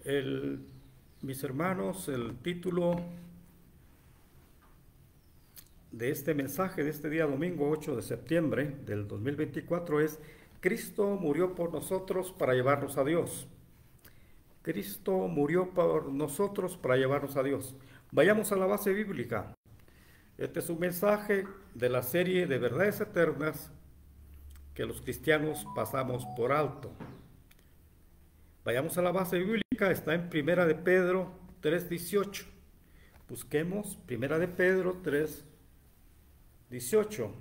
El- Mis hermanos, el título de este mensaje de este día domingo 8 de septiembre del 2024 es: Cristo murió por nosotros para llevarnos a Dios. Cristo murió por nosotros para llevarnos a Dios. Vayamos a la base bíblica. Este es un mensaje de la serie de verdades eternas que los cristianos pasamos por alto. Vayamos a la base bíblica, está en Primera de Pedro 3:18. Busquemos Primera de Pedro 3:18.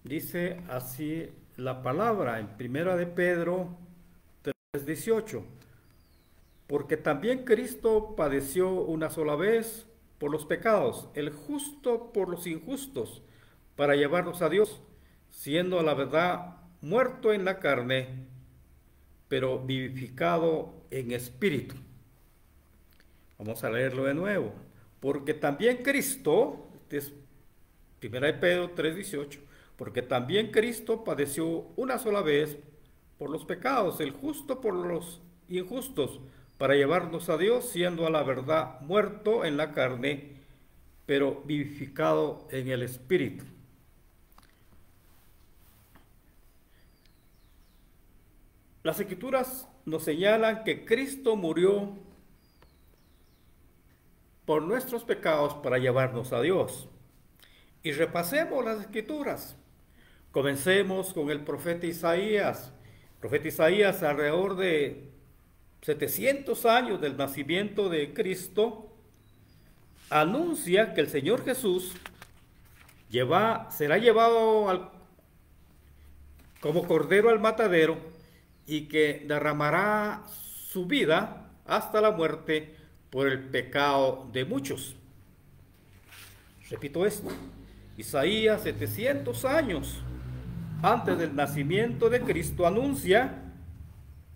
Dice así la palabra en Primera de Pedro 3:18. Porque también Cristo padeció una sola vez por los pecados, el justo por los injustos, para llevarnos a Dios, siendo a la verdad muerto en la carne, pero vivificado en espíritu. Vamos a leerlo de nuevo. Porque también Cristo, este es 1 Pedro 3:18, porque también Cristo padeció una sola vez por los pecados, el justo por los injustos, para llevarnos a Dios, siendo a la verdad muerto en la carne, pero vivificado en el espíritu. Las Escrituras nos señalan que Cristo murió por nuestros pecados para llevarnos a Dios. Y repasemos las Escrituras. Comencemos con el profeta Isaías. El profeta Isaías, alrededor de 700 años del nacimiento de Cristo, anuncia que el Señor Jesús será llevado como cordero al matadero y que derramará su vida hasta la muerte por el pecado de muchos. Repito esto: Isaías, 700 años antes del nacimiento de Cristo, anuncia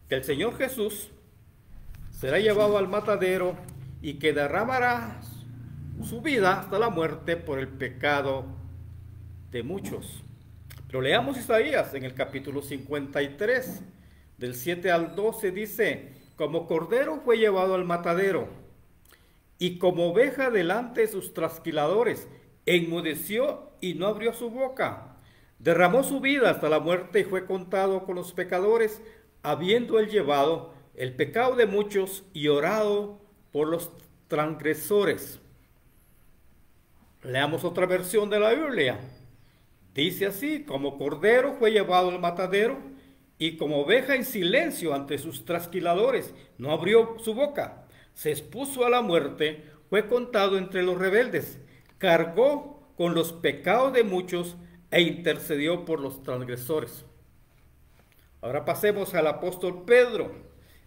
que el Señor Jesús será llevado al matadero y que derramará su vida hasta la muerte por el pecado de muchos. Pero leamos Isaías en el capítulo 53, del 7 al 12, dice: como cordero fue llevado al matadero, y como oveja delante de sus trasquiladores, enmudeció y no abrió su boca. Derramó su vida hasta la muerte y fue contado con los pecadores, habiendo él llevado el pecado de muchos y orado por los transgresores. Leamos otra versión de la Biblia. Dice así: como cordero fue llevado al matadero, y como oveja en silencio ante sus trasquiladores, no abrió su boca. Se expuso a la muerte, fue contado entre los rebeldes, cargó con los pecados de muchos e intercedió por los transgresores. Ahora pasemos al apóstol Pedro.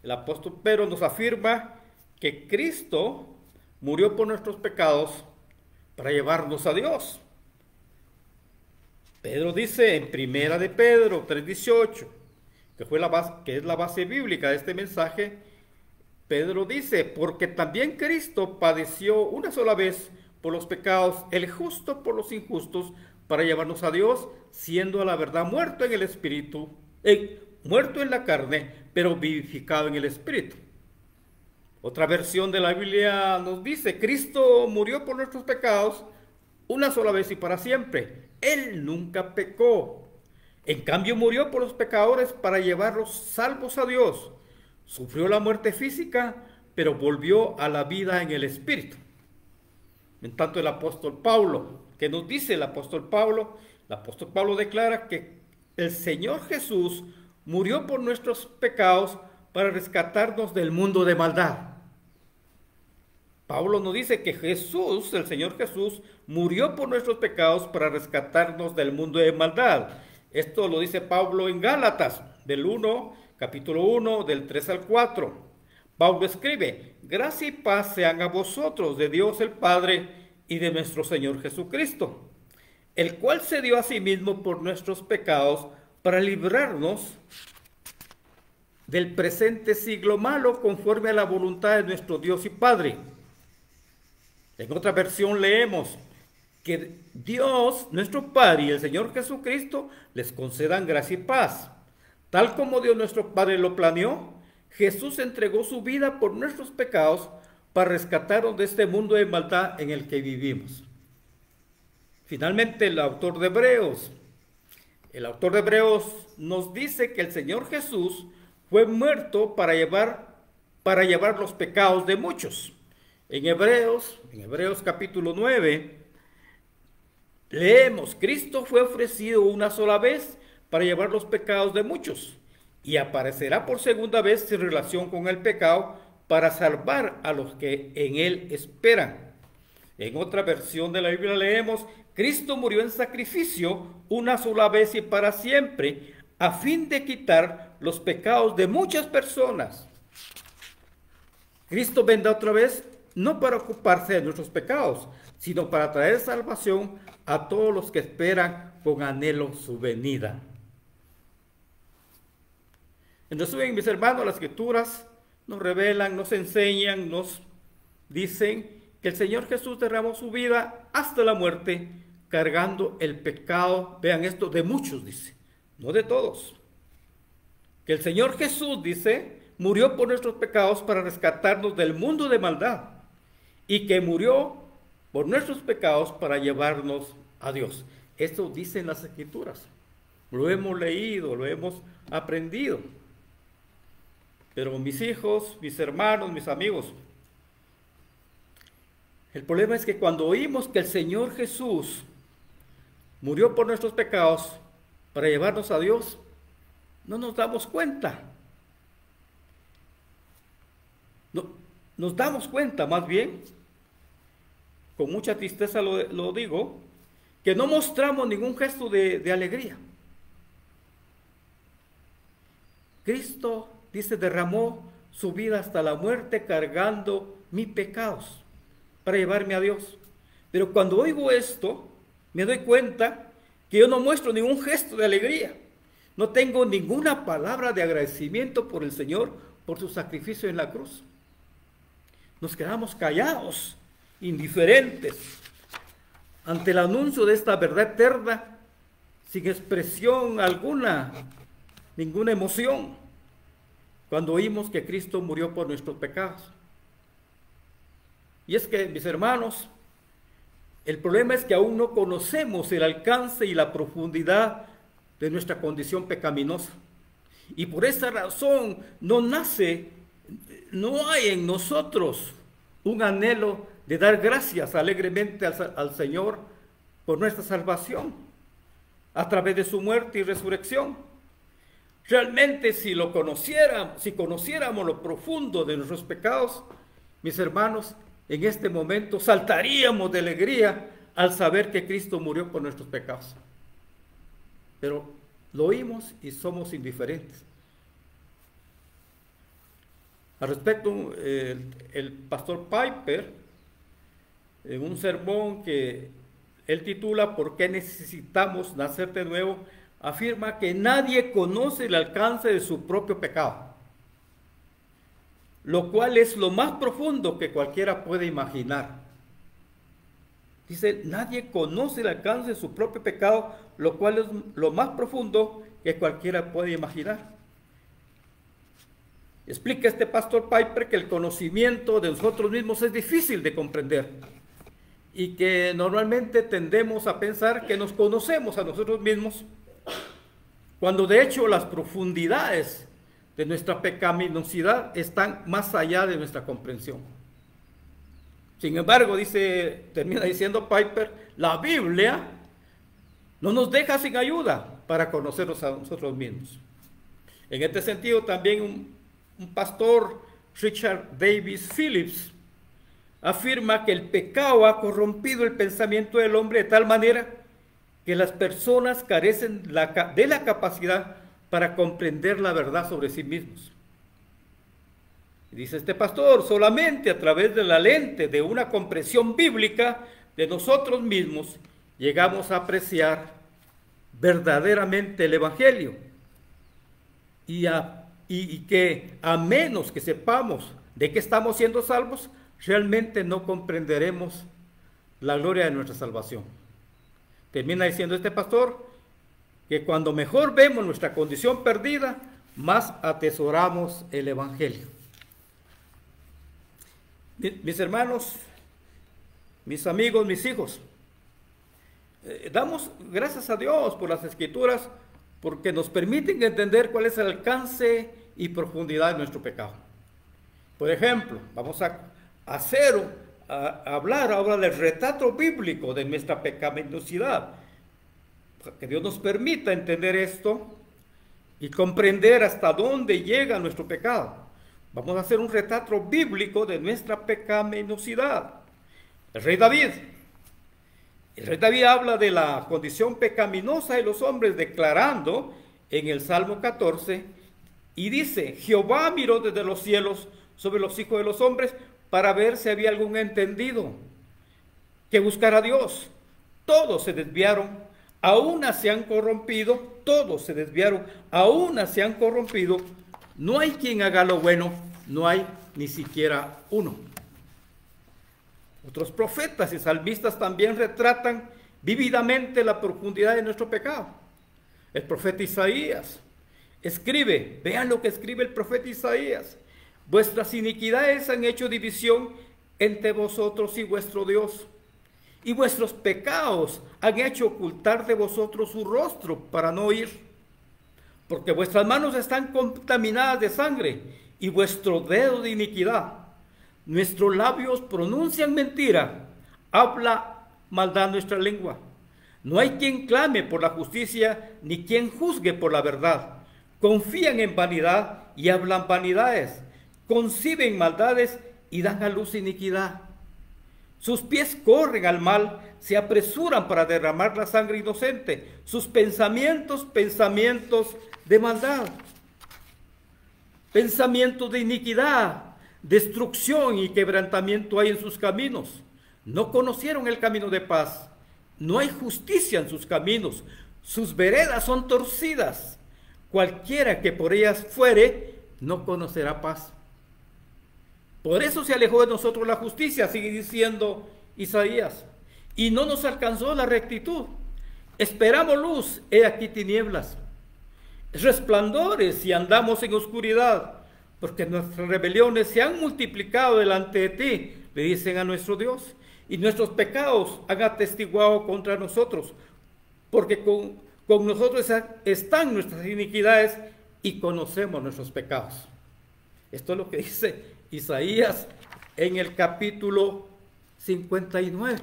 El apóstol Pedro nos afirma que Cristo murió por nuestros pecados para llevarnos a Dios. Pedro dice en Primera de Pedro 3:18, que es la base bíblica de este mensaje. Pedro dice: porque también Cristo padeció una sola vez por los pecados, el justo por los injustos, para llevarnos a Dios, siendo a la verdad muerto en el espíritu, muerto en la carne, pero vivificado en el espíritu. Otra versión de la Biblia nos dice: Cristo murió por nuestros pecados una sola vez y para siempre. Él nunca pecó. En cambio, murió por los pecadores para llevarlos salvos a Dios. Sufrió la muerte física, pero volvió a la vida en el espíritu. En tanto, el apóstol Pablo, ¿qué nos dice el apóstol Pablo? El apóstol Pablo declara que el Señor Jesús murió por nuestros pecados para rescatarnos del mundo de maldad. Pablo nos dice que Jesús, el Señor Jesús, murió por nuestros pecados para rescatarnos del mundo de maldad. Esto lo dice Pablo en Gálatas, capítulo 1, del 3 al 4. Pablo escribe: gracia y paz sean a vosotros de Dios el Padre y de nuestro Señor Jesucristo, el cual se dio a sí mismo por nuestros pecados para librarnos del presente siglo malo, conforme a la voluntad de nuestro Dios y Padre. En otra versión leemos: Que Dios, nuestro Padre y el Señor Jesucristo les concedan gracia y paz. Tal como Dios nuestro Padre lo planeó, Jesús entregó su vida por nuestros pecados para rescatarnos de este mundo de maldad en el que vivimos. Finalmente, el autor de Hebreos nos dice que el Señor Jesús fue muerto para llevar los pecados de muchos. En Hebreos capítulo 9, leemos: Cristo fue ofrecido una sola vez para llevar los pecados de muchos, y aparecerá por segunda vez en relación con el pecado para salvar a los que en él esperan. En otra versión de la Biblia leemos: Cristo murió en sacrificio una sola vez y para siempre, a fin de quitar los pecados de muchas personas. Cristo vendrá otra vez, no para ocuparse de nuestros pecados, sino para traer salvación a todos los que esperan con anhelo su venida. En resumen, mis hermanos, las Escrituras nos revelan, nos enseñan, nos dicen que el Señor Jesús derramó su vida hasta la muerte, cargando el pecado, vean esto, de muchos, dice, no de todos. Que el Señor Jesús, dice, murió por nuestros pecados para rescatarnos del mundo de maldad, y que murió por nuestros pecados para llevarnos a Dios. Esto dicen las Escrituras. Lo hemos leído, lo hemos aprendido. Pero mis hijos, mis hermanos, mis amigos, el problema es que cuando oímos que el Señor Jesús murió por nuestros pecados para llevarnos a Dios, no nos damos cuenta. No, nos damos cuenta, más bien, con mucha tristeza lo digo, que no mostramos ningún gesto de alegría. Cristo, dice, derramó su vida hasta la muerte cargando mis pecados para llevarme a Dios. Pero cuando oigo esto, me doy cuenta que yo no muestro ningún gesto de alegría. No tengo ninguna palabra de agradecimiento por el Señor, por su sacrificio en la cruz. Nos quedamos callados, indiferentes, ante el anuncio de esta verdad eterna, sin expresión alguna, ninguna emoción, cuando oímos que Cristo murió por nuestros pecados. Y es que, mis hermanos, el problema es que aún no conocemos el alcance y la profundidad de nuestra condición pecaminosa. Y por esa razón no hay en nosotros un anhelo de dar gracias alegremente al Señor por nuestra salvación a través de su muerte y resurrección. Realmente, si conociéramos lo profundo de nuestros pecados, mis hermanos, en este momento saltaríamos de alegría al saber que Cristo murió por nuestros pecados. Pero lo oímos y somos indiferentes. Al respecto, el pastor Piper, en un sermón que él titula ¿Por qué necesitamos nacer de nuevo?, afirma que nadie conoce el alcance de su propio pecado, lo cual es lo más profundo que cualquiera puede imaginar. Dice, nadie conoce el alcance de su propio pecado, lo cual es lo más profundo que cualquiera puede imaginar. Explica este pastor Piper que el conocimiento de nosotros mismos es difícil de comprender y que normalmente tendemos a pensar que nos conocemos a nosotros mismos, cuando de hecho las profundidades de nuestra pecaminosidad están más allá de nuestra comprensión. Sin embargo, termina diciendo Piper, la Biblia no nos deja sin ayuda para conocernos a nosotros mismos. En este sentido, también un pastor, Richard Davis Phillips, afirma que el pecado ha corrompido el pensamiento del hombre de tal manera que las personas carecen de la capacidad para comprender la verdad sobre sí mismos. Y dice este pastor, solamente a través de la lente de una comprensión bíblica de nosotros mismos llegamos a apreciar verdaderamente el Evangelio. Y que a menos que sepamos de qué estamos siendo salvos, realmente no comprenderemos la gloria de nuestra salvación. Termina diciendo este pastor que cuando mejor vemos nuestra condición perdida, más atesoramos el Evangelio. Mis hermanos, mis amigos, mis hijos, damos gracias a Dios por las Escrituras, porque nos permiten entender cuál es el alcance y profundidad de nuestro pecado. Por ejemplo, vamos a hablar ahora del retrato bíblico de nuestra pecaminosidad. Que Dios nos permita entender esto y comprender hasta dónde llega nuestro pecado. Vamos a hacer un retrato bíblico de nuestra pecaminosidad. El rey David habla de la condición pecaminosa de los hombres, declarando en el Salmo 14, y dice: Jehová miró desde los cielos sobre los hijos de los hombres para ver si había algún entendido que buscara a Dios. Todos se desviaron, a una se han corrompido, todos se desviaron, a una se han corrompido. No hay quien haga lo bueno, no hay ni siquiera uno. Otros profetas y salmistas también retratan vívidamente la profundidad de nuestro pecado. El profeta Isaías escribe, vean lo que escribe el profeta Isaías: vuestras iniquidades han hecho división entre vosotros y vuestro Dios, y vuestros pecados han hecho ocultar de vosotros su rostro para no oír, porque vuestras manos están contaminadas de sangre y vuestro dedo de iniquidad. Nuestros labios pronuncian mentira, habla maldad nuestra lengua. No hay quien clame por la justicia, ni quien juzgue por la verdad. Confían en vanidad y hablan vanidades, conciben maldades y dan a luz iniquidad. Sus pies corren al mal, se apresuran para derramar la sangre inocente. Sus pensamientos de maldad, pensamientos de iniquidad, destrucción y quebrantamiento hay en sus caminos. No conocieron el camino de paz, no hay justicia en sus caminos. Sus veredas son torcidas, cualquiera que por ellas fuere no conocerá paz. Por eso se alejó de nosotros la justicia, sigue diciendo Isaías, y no nos alcanzó la rectitud. Esperamos luz, he aquí tinieblas, resplandores y andamos en oscuridad, porque nuestras rebeliones se han multiplicado delante de ti, le dicen a nuestro Dios, y nuestros pecados han atestiguado contra nosotros, porque con nosotros están nuestras iniquidades y conocemos nuestros pecados. Esto es lo que dice Isaías en el capítulo 59.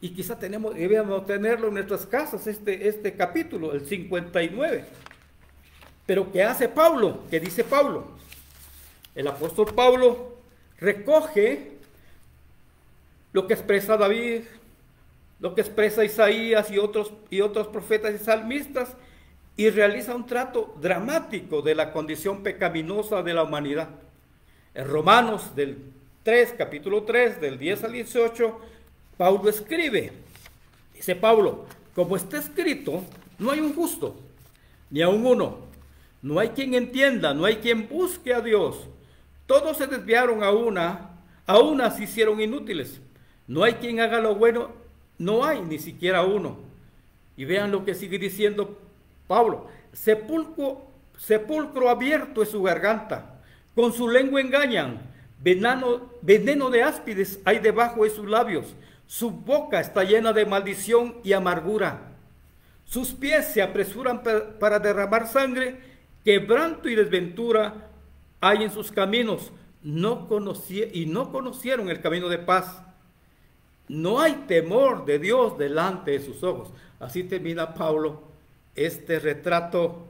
Y quizá debíamos tenerlo en nuestras casas, este capítulo, el 59. Pero ¿qué hace Pablo? ¿Qué dice Pablo? El apóstol Pablo recoge lo que expresa David, lo que expresa Isaías y otros profetas y salmistas, y realiza un trato dramático de la condición pecaminosa de la humanidad. En Romanos capítulo 3, del 10 al 18, Pablo escribe, dice Pablo: como está escrito, no hay un justo, ni aun uno, no hay quien entienda, no hay quien busque a Dios. Todos se desviaron a una se hicieron inútiles. No hay quien haga lo bueno, no hay ni siquiera uno. Y vean lo que sigue diciendo Pablo: sepulcro abierto es su garganta, con su lengua engañan, veneno de áspides hay debajo de sus labios, su boca está llena de maldición y amargura. Sus pies se apresuran para derramar sangre, quebranto y desventura hay en sus caminos, no conocieron el camino de paz. No hay temor de Dios delante de sus ojos. Así termina Pablo este retrato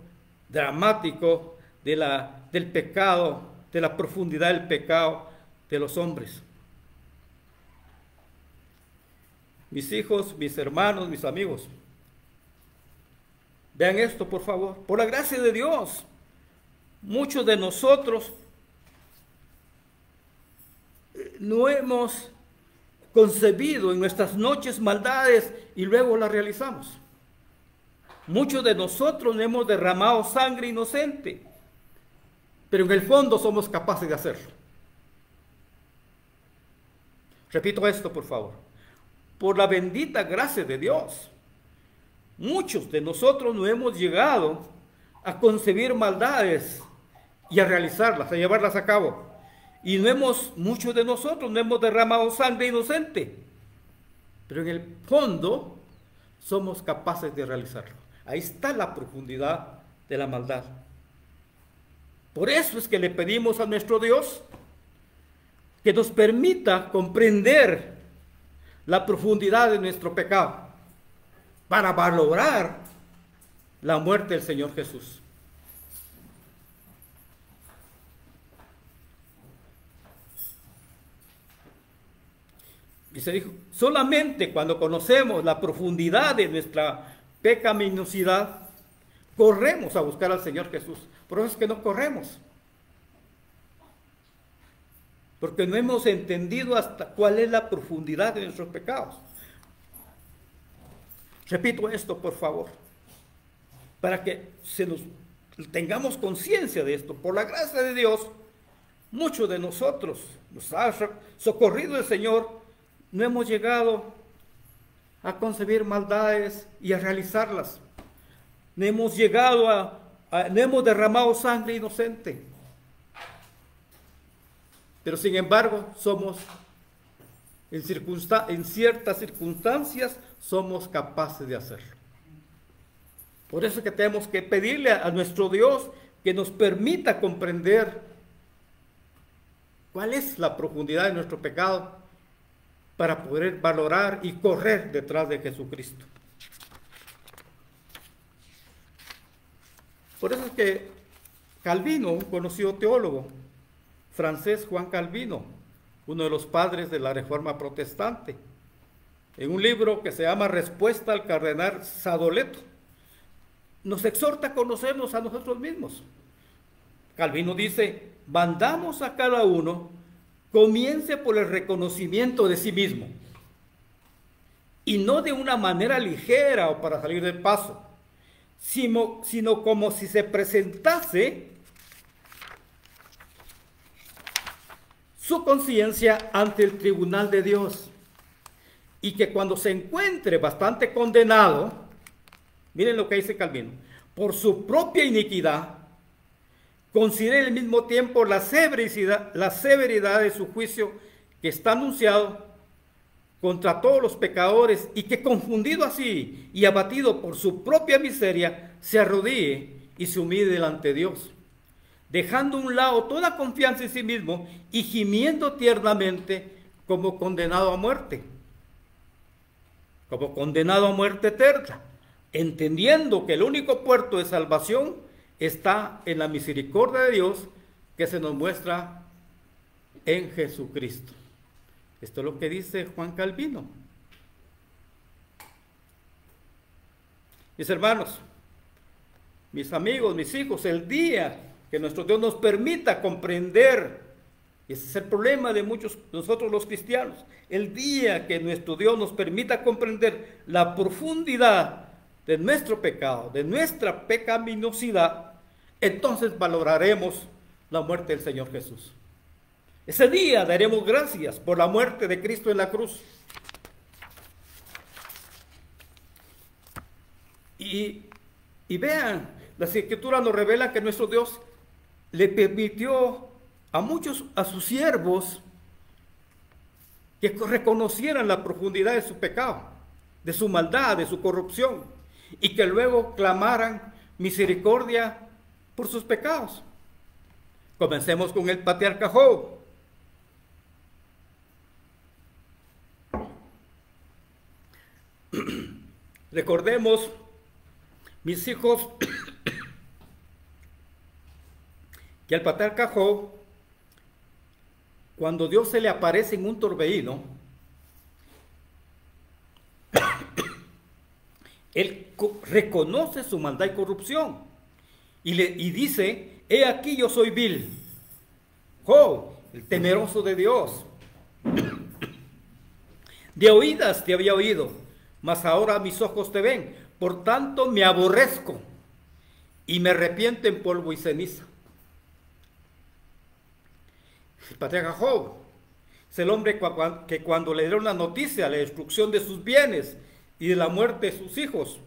dramático del pecado, de la profundidad del pecado de los hombres. Mis hijos, mis hermanos, mis amigos, vean esto, por favor. Por la gracia de Dios, muchos de nosotros no hemos concebido en nuestras noches maldades y luego las realizamos. Muchos de nosotros no hemos derramado sangre inocente, pero en el fondo somos capaces de hacerlo. Repito esto, por favor. por la bendita gracia de Dios. Muchos de nosotros no hemos llegado a concebir maldades y a realizarlas, a llevarlas a cabo. Y muchos de nosotros no hemos derramado sangre inocente. Pero en el fondo somos capaces de realizarlo. Ahí está la profundidad de la maldad. Por eso es que le pedimos a nuestro Dios que nos permita comprender la profundidad de nuestro pecado para valorar la muerte del Señor Jesús. Y se dijo, solamente cuando conocemos la profundidad de nuestra pecaminosidad, corremos a buscar al Señor Jesús. Por eso es que no corremos. Porque no hemos entendido hasta cuál es la profundidad de nuestros pecados. Repito esto, por favor, para que tengamos conciencia de esto. Por la gracia de Dios, muchos de nosotros, nos ha socorrido el Señor, no hemos llegado a concebir maldades y a realizarlas. No hemos llegado no hemos derramado sangre inocente. Pero sin embargo, en ciertas circunstancias, somos capaces de hacerlo. Por eso es que tenemos que pedirle a nuestro Dios que nos permita comprender cuál es la profundidad de nuestro pecado para poder valorar y correr detrás de Jesucristo. Por eso es que Calvino, un conocido teólogo francés, Juan Calvino, uno de los padres de la Reforma Protestante, en un libro que se llama Respuesta al Cardenal Sadoleto, nos exhorta a conocernos a nosotros mismos. Calvino dice, mandamos a cada uno comience por el reconocimiento de sí mismo, y no de una manera ligera o para salir del paso, sino como si se presentase su conciencia ante el tribunal de Dios, y que cuando se encuentre bastante condenado, miren lo que dice Calvino, por su propia iniquidad, considere al mismo tiempo la severidad de su juicio que está anunciado contra todos los pecadores, y que confundido así y abatido por su propia miseria, se arrodille y se humille delante de Dios, dejando a un lado toda confianza en sí mismo y gimiendo tiernamente como condenado a muerte eterna, entendiendo que el único puerto de salvación está en la misericordia de Dios que se nos muestra en Jesucristo. Esto es lo que dice Juan Calvino. Mis hermanos, mis amigos, mis hijos, el día que nuestro Dios nos permita comprender, y ese es el problema de muchos de nosotros los cristianos, el día que nuestro Dios nos permita comprender la profundidad de nuestro pecado, de nuestra pecaminosidad, entonces valoraremos la muerte del Señor Jesús. Ese día daremos gracias por la muerte de Cristo en la cruz. Y vean, las Escrituras nos revelan que nuestro Dios le permitió a sus siervos que reconocieran la profundidad de su pecado, de su maldad, de su corrupción, y que luego clamaran misericordia por sus pecados. Comencemos con el patriarca Job. Recordemos, mis hijos, que al patriarca Job, cuando Dios se le aparece en un torbellino, él reconoce su maldad y corrupción y dice, he aquí yo soy vil, Job, el temeroso de Dios. De oídas te había oído, mas ahora mis ojos te ven, por tanto me aborrezco y me arrepiento en polvo y ceniza. El patriarca Job Es el hombre que cuando le dieron la noticia de la destrucción de sus bienes y de la muerte de sus hijos,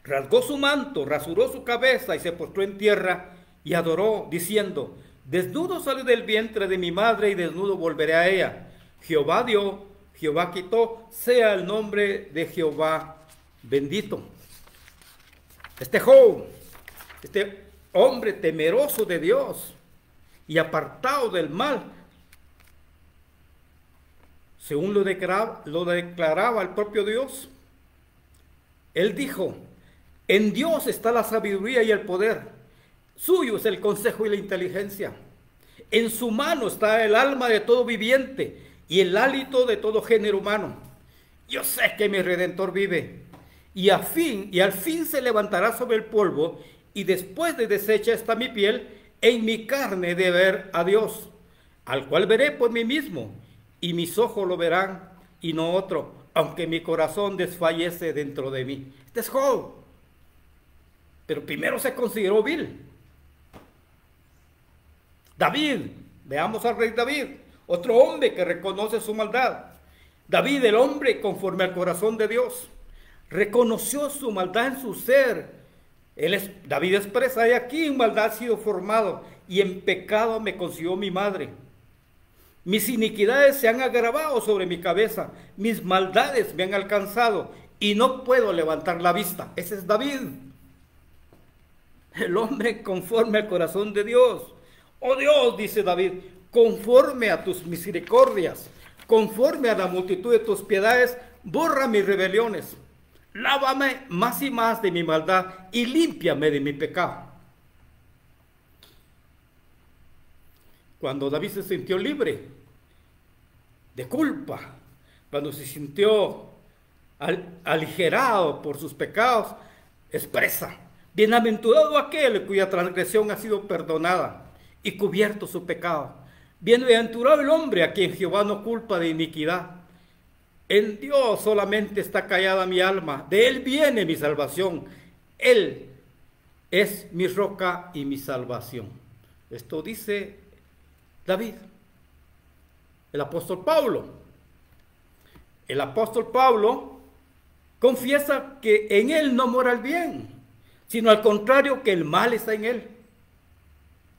rasgó su manto, rasuró su cabeza y se postró en tierra y adoró, diciendo: desnudo salí del vientre de mi madre y desnudo volveré a ella. Jehová dio, Jehová quitó, sea el nombre de Jehová bendito. Este Job, este hombre temeroso de Dios y apartado del mal, según lo declaraba el propio Dios, él dijo: en Dios está la sabiduría y el poder, suyo es el consejo y la inteligencia. En su mano está el alma de todo viviente y el hálito de todo género humano. Yo sé que mi Redentor vive, y al fin se levantará sobre el polvo, y después de deshecha está mi piel, en mi carne de ver a Dios, al cual veré por mí mismo, y mis ojos lo verán, y no otro, aunque mi corazón desfallece dentro de mí. Este es Job, pero primero se consideró vil. David, veamos al rey David, otro hombre que reconoce su maldad. David, el hombre conforme al corazón de Dios, reconoció su maldad en su ser. David expresa: he aquí en maldad he sido formado, y en pecado me concibió mi madre. Mis iniquidades se han agravado sobre mi cabeza, mis maldades me han alcanzado, y no puedo levantar la vista. Ese es David, el hombre conforme al corazón de Dios. Oh Dios, dice David, conforme a tus misericordias, conforme a la multitud de tus piedades, borra mis rebeliones. Lávame más y más de mi maldad y límpiame de mi pecado. Cuando David se sintió libre de culpa, cuando se sintió aligerado por sus pecados, expresa: bienaventurado aquel cuya transgresión ha sido perdonada y cubierto su pecado. Bienaventurado el hombre a quien Jehová no culpa de iniquidad. En Dios solamente está callada mi alma, de Él viene mi salvación. Él es mi roca y mi salvación. Esto dice David. El apóstol Pablo. El apóstol Pablo confiesa que en él no mora el bien, sino al contrario, que el mal está en él.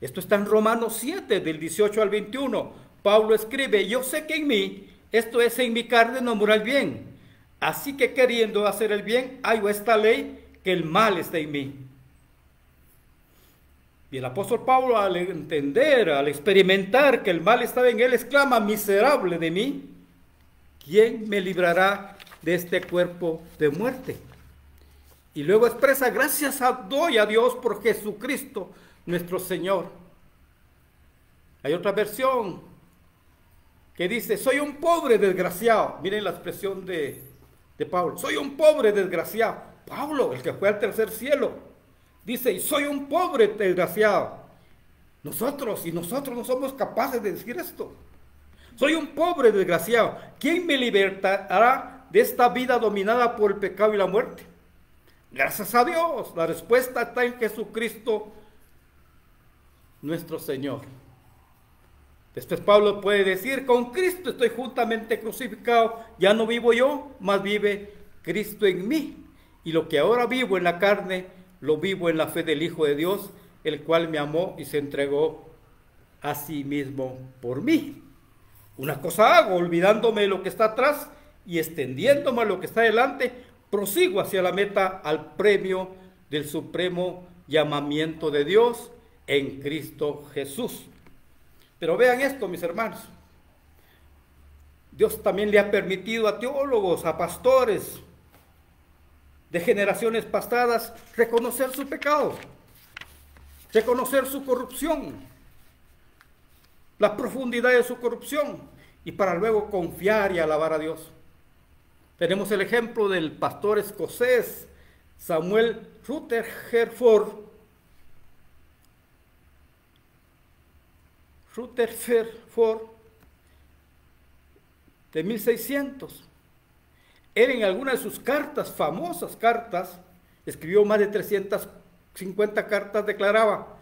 Esto está en Romanos 7, del 18 al 21. Pablo escribe: yo sé que en mí, esto es, en mi carne, no mora el bien. Así que queriendo hacer el bien, hallo esta ley, que el mal está en mí. Y el apóstol Pablo, al entender, al experimentar que el mal estaba en él, exclama: miserable de mí, ¿quién me librará de este cuerpo de muerte? Y luego expresa: gracias doy a Dios por Jesucristo nuestro Señor. Hay otra versión que dice: soy un pobre desgraciado. Miren la expresión de Pablo: soy un pobre desgraciado. Pablo, el que fue al tercer cielo, dice: y soy un pobre desgraciado. Nosotros no somos capaces de decir esto. Soy un pobre desgraciado. ¿Quién me libertará de esta vida dominada por el pecado y la muerte? Gracias a Dios, la respuesta está en Jesucristo nuestro Señor. Después Pablo puede decir: con Cristo estoy juntamente crucificado, ya no vivo yo, mas vive Cristo en mí. Y lo que ahora vivo en la carne, lo vivo en la fe del Hijo de Dios, el cual me amó y se entregó a sí mismo por mí. Una cosa hago, olvidándome de lo que está atrás y extendiéndome a lo que está delante, prosigo hacia la meta, al premio del supremo llamamiento de Dios en Cristo Jesús. Pero vean esto, mis hermanos. Dios también le ha permitido a teólogos, a pastores de generaciones pasadas, reconocer su pecado, reconocer su corrupción, la profundidad de su corrupción, y para luego confiar y alabar a Dios. Tenemos el ejemplo del pastor escocés Samuel Rutherford de 1600. Él, en alguna de sus cartas, famosas cartas, escribió más de 350 cartas, declaraba: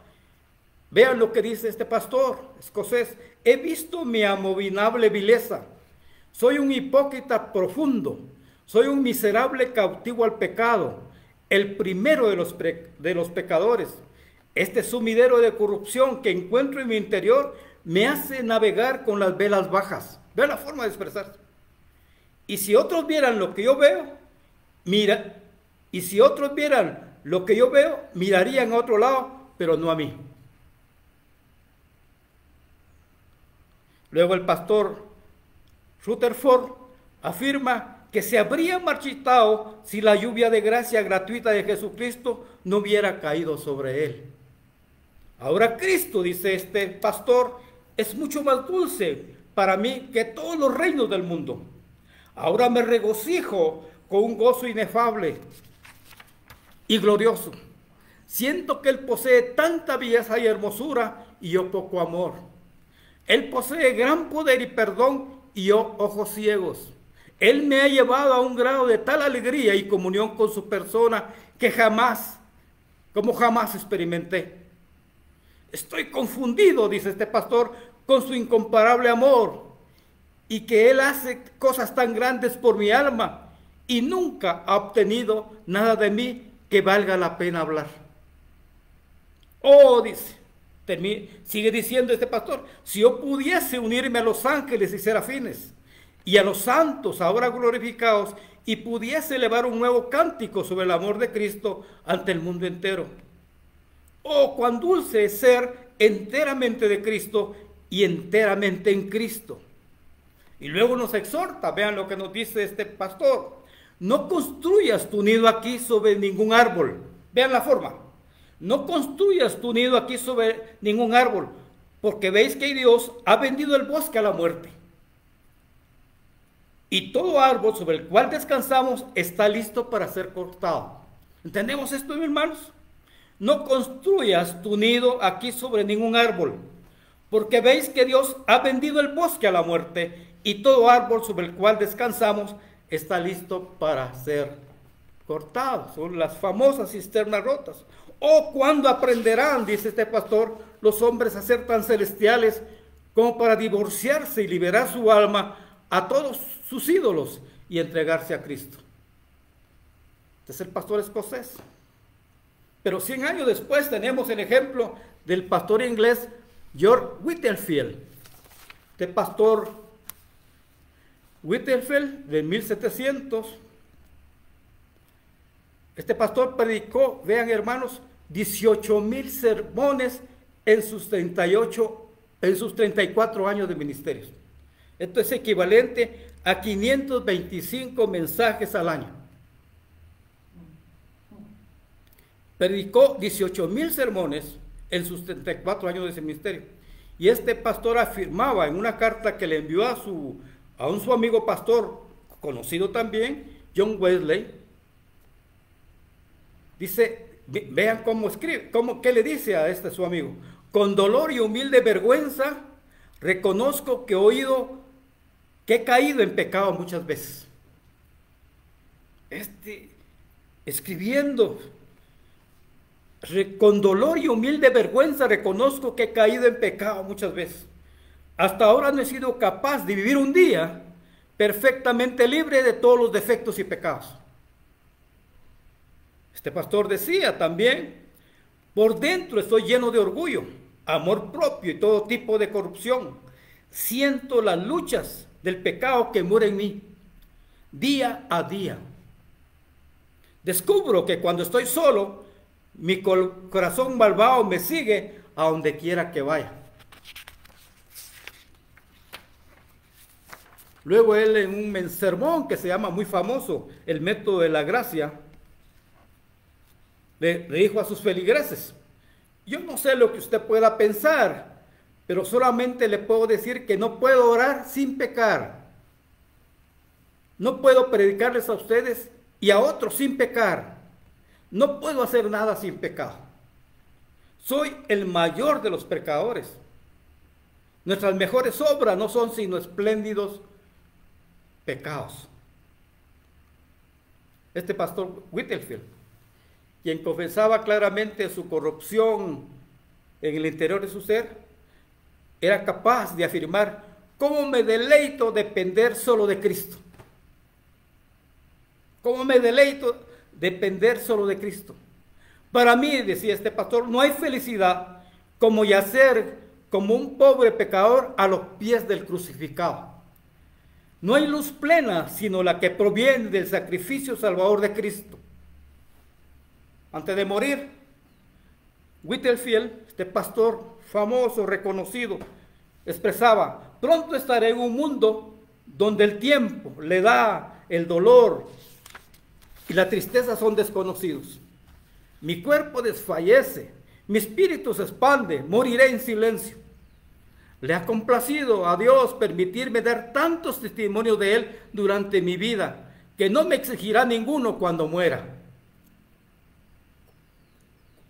Vean lo que dice este pastor escocés. He visto mi abominable vileza. Soy un hipócrita profundo. Soy un miserable cautivo al pecado, el primero de los pecadores. Este sumidero de corrupción que encuentro en mi interior me hace navegar con las velas bajas. Vean la forma de expresarse. Y si otros vieran lo que yo veo, y si otros vieran lo que yo veo, mirarían a otro lado, pero no a mí. Luego el pastor Rutherford afirma que se habría marchitado si la lluvia de gracia gratuita de Jesucristo no hubiera caído sobre él. Ahora Cristo, dice este pastor, es mucho más dulce para mí que todos los reinos del mundo. Ahora me regocijo con un gozo inefable y glorioso. Siento que Él posee tanta belleza y hermosura y yo poco amor. Él posee gran poder y perdón y yo ojos ciegos. Él me ha llevado a un grado de tal alegría y comunión con su persona que jamás experimenté. Estoy confundido, dice este pastor, con su incomparable amor y que Él hace cosas tan grandes por mi alma y nunca ha obtenido nada de mí que valga la pena hablar. Oh, dice, sigue diciendo este pastor, si yo pudiese unirme a los ángeles y serafines y a los santos ahora glorificados y pudiese elevar un nuevo cántico sobre el amor de Cristo ante el mundo entero. Oh, cuán dulce es ser enteramente de Cristo y enteramente en Cristo. Y luego nos exhorta, vean lo que nos dice este pastor, no construyas tu nido aquí sobre ningún árbol. Vean la forma. No construyas tu nido aquí sobre ningún árbol, porque veis que Dios ha vendido el bosque a la muerte. Y todo árbol sobre el cual descansamos está listo para ser cortado. ¿Entendemos esto, mis hermanos? No construyas tu nido aquí sobre ningún árbol, porque veis que Dios ha vendido el bosque a la muerte, y todo árbol sobre el cual descansamos está listo para ser cortado. Son las famosas cisternas rotas. Oh, ¿cuándo aprenderán, dice este pastor, los hombres a ser tan celestiales como para divorciarse y liberar su alma a todos sus ídolos y entregarse a Cristo? Este es el pastor escocés. Pero 100 años después tenemos el ejemplo del pastor inglés George Whitefield. Este pastor Whitefield de 1700. Este pastor predicó, vean hermanos, 18,000 sermones en sus 34 años de ministerio. Esto es equivalente a 525 mensajes al año. Predicó 18,000 sermones en sus 34 años de ministerio. Y este pastor afirmaba en una carta que le envió a su amigo pastor, conocido también, John Wesley. Dice, vean cómo escribe, qué le dice a su amigo. Con dolor y humilde vergüenza, reconozco que he caído en pecado muchas veces. Escribiendo, con dolor y humilde vergüenza, reconozco que he caído en pecado muchas veces. Hasta ahora no he sido capaz de vivir un día perfectamente libre de todos los defectos y pecados. Este pastor decía también, por dentro estoy lleno de orgullo, amor propio y todo tipo de corrupción. Siento las luchas del pecado que muere en mí, día a día. Descubro que cuando estoy solo, mi corazón malvado me sigue a donde quiera que vaya. Luego él en un sermón que se llama muy famoso, el método de la gracia, le dijo a sus feligreses, yo no sé lo que usted pueda pensar, pero solamente le puedo decir que no puedo orar sin pecar. No puedo predicarles a ustedes y a otros sin pecar. No puedo hacer nada sin pecado. Soy el mayor de los pecadores. Nuestras mejores obras no son sino espléndidos pecados. Este pastor Whitefield, quien confesaba claramente su corrupción en el interior de su ser, era capaz de afirmar: ¿cómo me deleito depender solo de Cristo? ¿Cómo me deleito depender solo de Cristo? Para mí, decía este pastor, no hay felicidad como yacer como un pobre pecador a los pies del crucificado. No hay luz plena sino la que proviene del sacrificio salvador de Cristo. Antes de morir, Whitefield, este pastor famoso, reconocido, expresaba: pronto estaré en un mundo donde el tiempo, la edad, el dolor y la tristeza son desconocidos. Mi cuerpo desfallece, mi espíritu se expande, moriré en silencio. Le ha complacido a Dios permitirme dar tantos testimonios de Él durante mi vida, que no me exigirá ninguno cuando muera.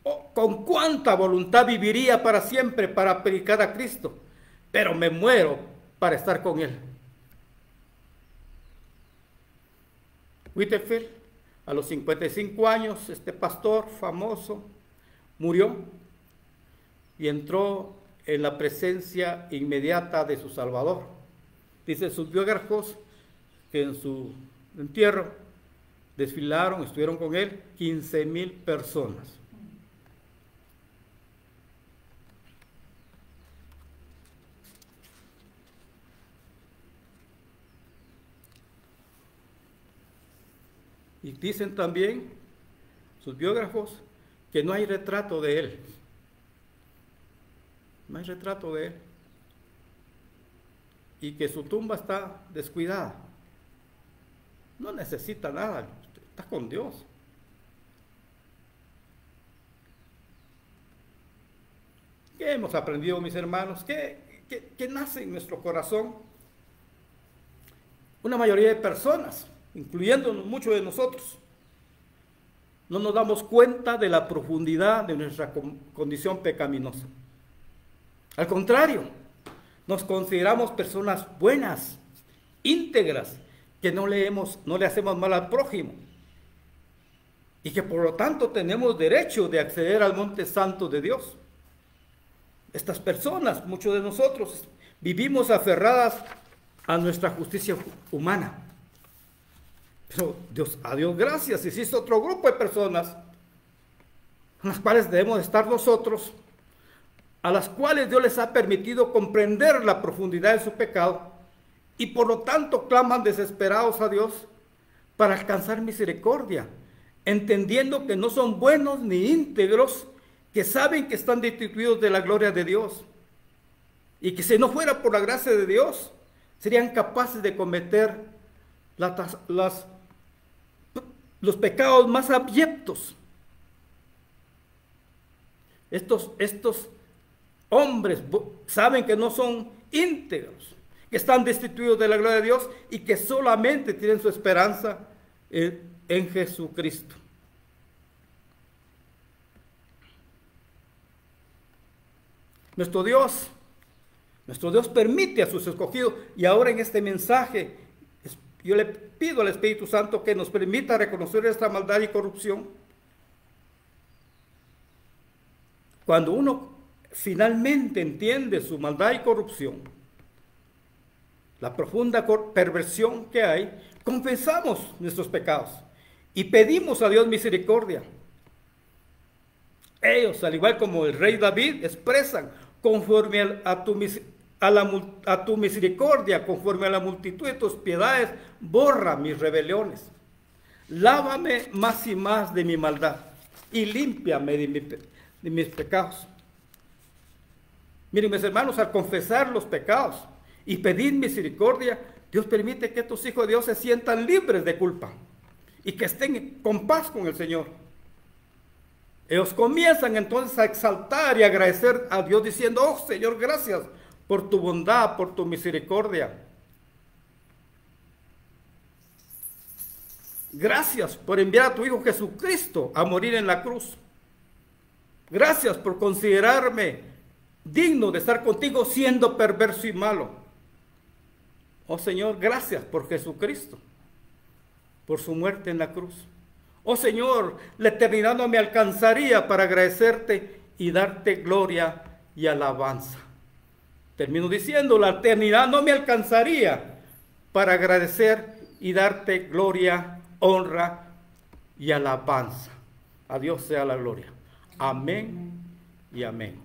Oh, con cuánta voluntad viviría para siempre para predicar a Cristo, pero me muero para estar con Él. Whitefield, a los 55 años, este pastor famoso murió y entró en la presencia inmediata de su Salvador. Dice sus biógrafos que en su entierro desfilaron, estuvieron con él 15,000 personas. Y dicen también sus biógrafos que no hay retrato de él. No hay retrato de él. Y que su tumba está descuidada. No necesita nada, está con Dios. ¿Qué hemos aprendido, mis hermanos? ¿Qué nace en nuestro corazón? Una mayoría de personas, incluyéndonos muchos de nosotros, no nos damos cuenta de la profundidad de nuestra condición pecaminosa. Al contrario, nos consideramos personas buenas, íntegras, que no le hacemos mal al prójimo, y que por lo tanto tenemos derecho de acceder al monte santo de Dios. Estas personas, muchos de nosotros, vivimos aferradas a nuestra justicia humana. Pero a Dios gracias, existe otro grupo de personas en las cuales debemos estar nosotros, a las cuales Dios les ha permitido comprender la profundidad de su pecado y por lo tanto claman desesperados a Dios para alcanzar misericordia, entendiendo que no son buenos ni íntegros, que saben que están destituidos de la gloria de Dios y que si no fuera por la gracia de Dios serían capaces de cometer los pecados más abyectos. Estos hombres saben que no son íntegros, que están destituidos de la gloria de Dios y que solamente tienen su esperanza en Jesucristo. Nuestro Dios permite a sus escogidos, y ahora en este mensaje yo le pido al Espíritu Santo que nos permita reconocer nuestra maldad y corrupción. Cuando uno finalmente entiende su maldad y corrupción, la profunda perversión que hay, confesamos nuestros pecados y pedimos a Dios misericordia. Ellos, al igual como el rey David, expresan: conforme a tu misericordia, conforme a la multitud de tus piedades, borra mis rebeliones. Lávame más y más de mi maldad y límpiame de mis pecados. Miren, mis hermanos, al confesar los pecados y pedir misericordia, Dios permite que estos hijos de Dios se sientan libres de culpa y que estén con paz con el Señor. Ellos comienzan entonces a exaltar y agradecer a Dios diciendo: oh Señor, gracias por tu bondad, por tu misericordia. Gracias por enviar a tu Hijo Jesucristo a morir en la cruz. Gracias por considerarme digno de estar contigo siendo perverso y malo. Oh Señor, gracias por Jesucristo, por su muerte en la cruz. Oh Señor, la eternidad no me alcanzaría para agradecerte y darte gloria y alabanza. Termino diciendo, la eternidad no me alcanzaría para agradecer y darte gloria, honra y alabanza. A Dios sea la gloria. Amén y amén.